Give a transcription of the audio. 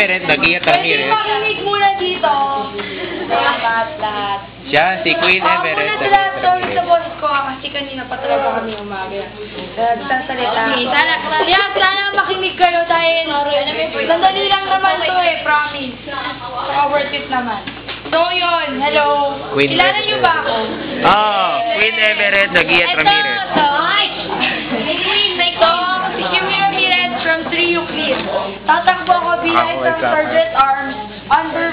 Everett, Nagia Pwede Ramirez. makinig muna dito. Lahat. Siya, si Queen Everett, Muna sila, Nagia sorry sa Ramirez. boss ko kasi kanina pa talaga kami umaga. Nagsasalita. Sana makinig kayo dahil sandali lang naman to promise. Saka worth it naman. So yun, hello. Queen Kilala niyo ba ako? Oh, Queen Everett, Nagia Ramirez. Si Jimmy Ramirez from 3 Euclid. Tatakbo ako bilang Ako, isang what's up, Sergeant Arms under